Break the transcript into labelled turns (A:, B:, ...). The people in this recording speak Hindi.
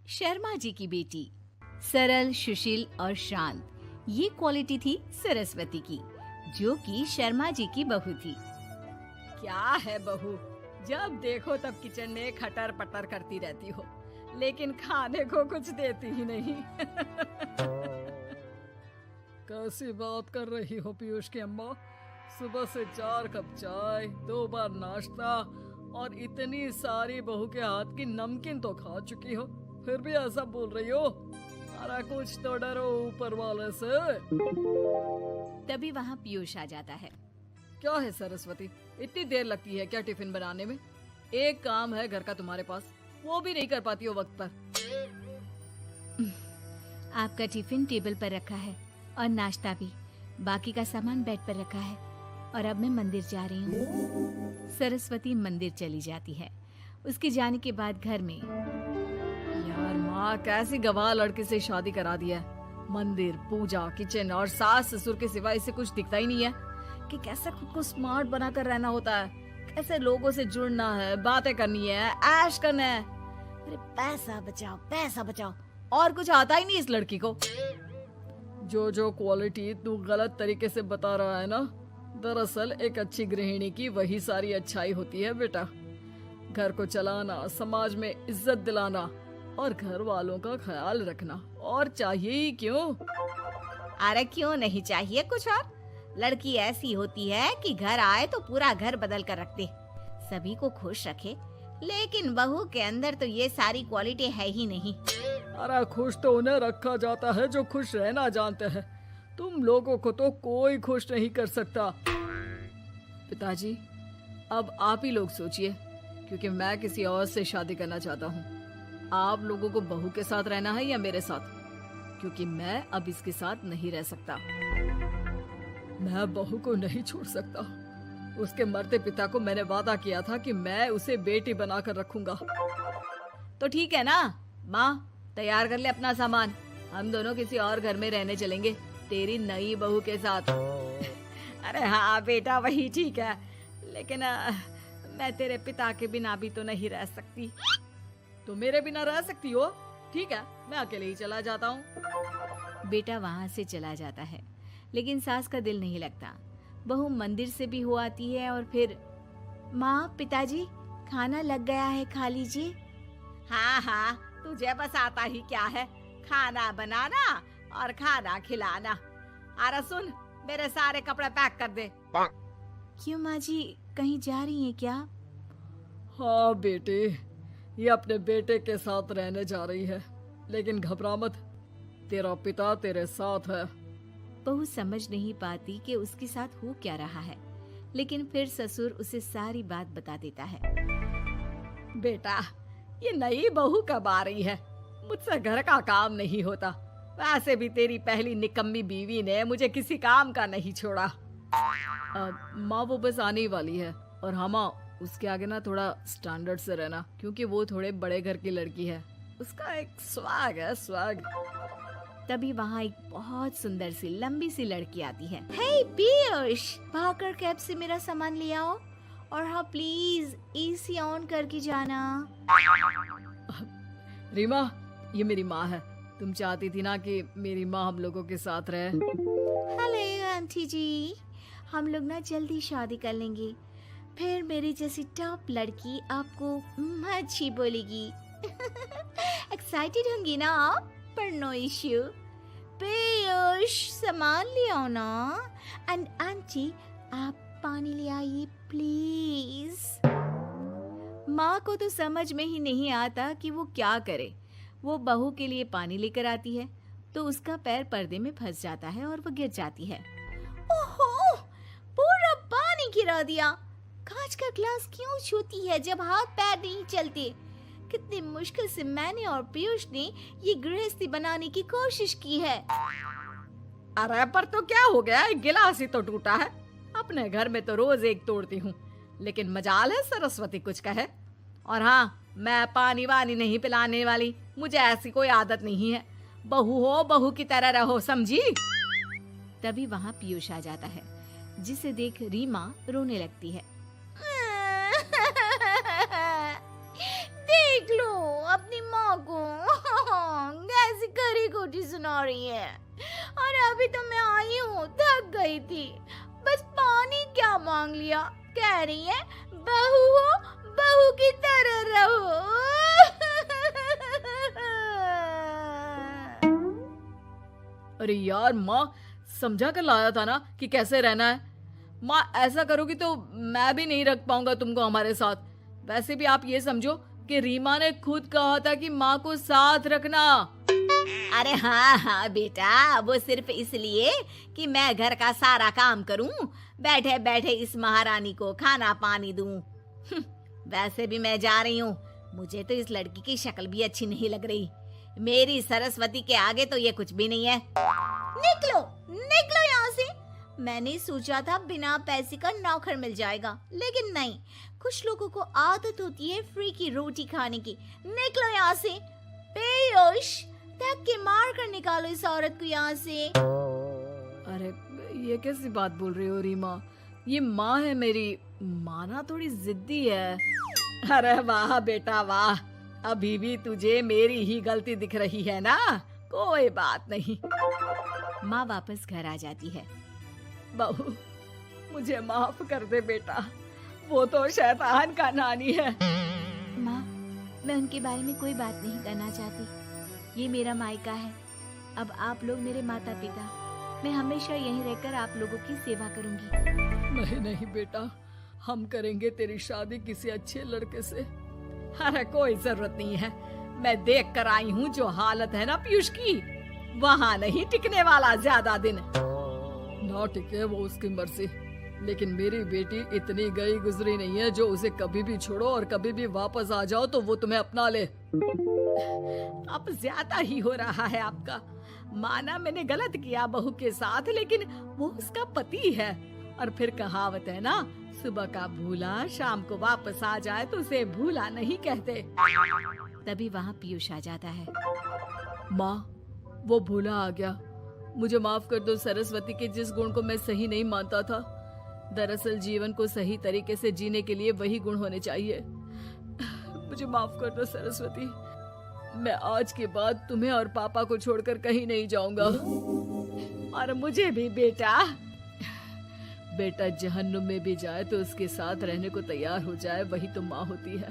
A: शर्मा जी की बेटी। सरल, सुशील और शांत, ये क्वालिटी थी सरस्वती की, जो कि शर्मा जी की बहू थी।
B: क्या है बहू, जब देखो तब किचन में खटर पटर करती रहती हो, लेकिन खाने को कुछ देती ही नहीं। कैसी बात कर रही हो पीयूष की अम्मा? सुबह से 4 कप चाय, 2 बार नाश्ता और इतनी सारी बहू के हाथ की नमकीन तो खा चुकी हो, फिर भी ऐसा बोल रही हो? अरे कुछ तो डरो ऊपर वाले से।
A: तभी वहाँ पीयूष आ जाता है।
B: क्या है सरस्वती, इतनी देर लगती है क्या टिफिन बनाने में? एक काम है घर का तुम्हारे पास, वो भी नहीं कर पाती हो वक्त पर।
A: आपका टिफिन टेबल पर रखा है और नाश्ता भी, बाकी का सामान बेड पर रखा है और अब मैं मंदिर जा रही हूँ। सरस्वती मंदिर चली जाती है। उसके जाने के बाद घर में,
B: यार माँ कैसी गवाह लड़के से शादी करा दिया है। मंदिर, पूजा, किचन और सास ससुर के सिवा इसे कुछ दिखता ही नहीं है कि कैसे खुद को स्मार्ट बनाकर रहना होता है, कैसे लोगों से जुड़ना है, बातें करनी है, ऐश करना है। अरे पैसा बचाओ और कुछ आता ही नहीं इस लड़की को। जो क्वालिटी तू गलत तरीके से बता रहा है ना, दरअसल एक अच्छी गृहिणी की वही सारी अच्छाई होती है बेटा। घर को चलाना, समाज में इज्जत दिलाना और घर वालों का ख्याल रखना, और चाहिए ही क्यों?
C: अरे क्यों नहीं चाहिए कुछ और? लड़की ऐसी होती है कि घर आए तो पूरा घर बदल कर रख दे, सभी को खुश रखे। लेकिन बहू के अंदर तो ये सारी क्वालिटी है ही नहीं।
B: अरे खुश तो उन्हें रखा जाता है जो खुश रहना जानते हैं। तुम लोगों को तो कोई खुश नहीं कर सकता। पिताजी, अब आप ही लोग सोचिए, क्योंकि मैं किसी और से शादी करना चाहता हूँ। आप लोगों को बहू के साथ रहना है या मेरे साथ? क्योंकि मैं अब इसके साथ नहीं रह सकता। मैं बहू को नहीं छोड़ सकता। उसके मरते पिता को मैंने वादा किया था कि मैं उसे बेटी बनाकर रखूंगा। तो ठीक है ना माँ, तैयार कर ले अपना सामान, हम दोनों किसी और घर में रहने चलेंगे तेरी नई बहू के साथ।
C: अरे हाँ बेटा, वही ठीक है, लेकिन मैं तेरे पिता के बिना भी तो नहीं रह सकती।
B: तो मेरे बिना रह सकती हो? ठीक है, मैं अकेले ही चला जाता हूँ।
A: बेटा वहाँ से चला जाता है, लेकिन सास का दिल नहीं लगता। बहू मंदिर से भी हो आती है और फिर, माँ, पिताजी, खाना लग गया है, खा लीजिए।
C: हाँ, तुझे बस आता ही क्या है, खाना बनाना और खाना खिलाना। अरे सुन, मेरे सारे कपड़े पैक कर दे।
A: क्यों माँ जी, कहीं जा रही हैं क्या?
B: हाँ बेटे, ये अपने बेटे के साथ रहने जा रही है, लेकिन घबरा मत, तेरा पिता तेरे साथ है।
A: बहू समझ नहीं पाती कि उसके साथ हो क्या रहा है, लेकिन फिर ससुर उसे सारी बात बता देता है।
B: बेटा, ये नई बहू कब आ रही है? मुझसे घर का काम नहीं होता। वैसे भी तेरी पहली निकम्मी बीवी ने मुझे किसी काम का नहीं छोड़ा। माँ वो बस आने ही वाली है, और हाँ माँ, उसके आगे ना थोड़ा स्टैंडर्ड से रहना, क्योंकि वो थोड़े बड़े घर की लड़की है। उसका एक स्वैग है, स्वैग।
A: तभी वहाँ एक बहुत सुंदर सी लंबी सी लड़की आती है।
C: हे पीयूष, भागकर कैब से मेरा सामान ले आओ, और हाँ प्लीज एसी ऑन करके जाना।
B: रीमा, ये मेरी माँ है। तुम चाहती थी ना कि मेरी माँ हम लोगों के साथ रहे।
C: हेलो आंटी जी, हम लोग ना जल्दी शादी कर लेंगे, फिर मेरी जैसी टॉप लड़की आपको अच्छी बोलेगी। एक्साइटेड होंगी ना आप? पर नो इश्यू। पीयूष, सामान ले आओ ना, एंड आंटी आप पानी ले आइए प्लीज।
A: माँ को तो समझ में ही नहीं आता कि वो क्या करे। वो बहू के लिए पानी लेकर आती है तो उसका पैर पर्दे में फंस जाता है और वो गिर जाती है।
C: ओहो, पूरा पानी गिरा दिया। कांच का ग्लास क्यों छूती है जब हाथ पैर नहीं चलते? कितनी मुश्किल से मैंने और पीयूष ने ये गृहस्थी बनाने की कोशिश की है।
B: अरे पर तो क्या हो गया, एक गिलास ही तो टूटा है। अपने घर में तो रोज एक तोड़ती हूँ, लेकिन मजाल है सरस्वती कुछ कहे। और हाँ, मैं पानी वानी नहीं पिलाने वाली, मुझे ऐसी कोई आदत नहीं है। बहू हो, बहू की तरह रहो, समझी?
A: तभी वहाँ पीयूष आ जाता है, जिसे देख रीमा रोने लगती है।
C: देख लो अपनी माँ को। रोटी सुना रही है। और अभी तो मैं आई हूँ, थक गई थी, बस पानी क्या मांग लिया। कह रही है बहू हो, बहू की तरह रहो।
B: अरे यार माँ, समझा कर लाया था ना कि कैसे रहना है। माँ ऐसा करोगी तो मैं भी नहीं रख पाऊंगा तुमको हमारे साथ। वैसे भी आप ये समझो कि रीमा ने खुद कहा था कि माँ को साथ रखना।
C: अरे हाँ हाँ बेटा, वो सिर्फ इसलिए कि मैं घर का सारा काम करूं, बैठे बैठे इस महारानी को खाना पानी दूं। वैसे भी मैं जा रही हूँ, मुझे तो इस लड़की की शक्ल भी अच्छी नहीं लग रही। मेरी सरस्वती के आगे तो ये कुछ भी नहीं है। निकलो निकलो यहाँ से। मैंने सोचा था बिना पैसे का नौकर मिल जाएगा, लेकिन नहीं, कुछ लोगों को आदत होती है फ्री की रोटी खाने की। निकलो यहाँ से। पीयूष, धक के मार कर निकालो इस औरत को यहाँ से।
B: अरे ये कैसी बात बोल रही हो रीमा? ये माँ है मेरी, माना थोड़ी जिद्दी है। अरे वाह बेटा वाह, अभी भी तुझे मेरी ही गलती दिख रही है ना? कोई बात नहीं।
A: माँ वापस घर आ जाती है।
B: बहू, मुझे माफ कर दे बेटा, वो तो शैतान का नानी है।
A: माँ, मैं उनके बारे में कोई बात नहीं करना चाहती। ये मेरा मायका है। अब आप लोग मेरे माता पिता, मैं हमेशा यहीं रहकर आप लोगों की सेवा करूंगी।
B: नहीं नहीं बेटा, हम करेंगे तेरी शादी किसी अच्छे लड़के से। अरे कोई जरूरत नहीं है, मैं देख कर आई हूँ जो हालत है ना पीयूष की, वहाँ नहीं टिकने वाला ज्यादा दिन। ना टिके वो उसकी मर्जी, लेकिन मेरी बेटी इतनी गई गुजरी नहीं है जो उसे कभी भी छोड़ो और कभी भी वापस आ जाओ तो वो तुम्हें अपना ले। अब ज्यादा ही हो रहा है आपका। माना मैंने गलत किया बहू के साथ, लेकिन वो उसका पति है। और फिर कहावत है ना, सुबह का भूला शाम को वापस आ जाए तो उसे भूला नहीं कहते।
A: तभी वहाँ पीयूष आ जाता है।
B: माँ, वो भूला आ गया, मुझे माफ कर दो सरस्वती के जिस गुण को मैं सही नहीं मानता था। दरअसल जीवन को सही तरीके से जीने के लिए वही गुण होने चाहिए। मुझे माफ कर दो सरस्वती, मैं आज के बाद तुम्हें और पापा को छोड़कर कहीं नहीं जाऊंगा। और मुझे भी बेटा। बेटा जहन्नुम में भी जाए तो उसके साथ रहने को तैयार हो जाए, वही तो माँ होती है।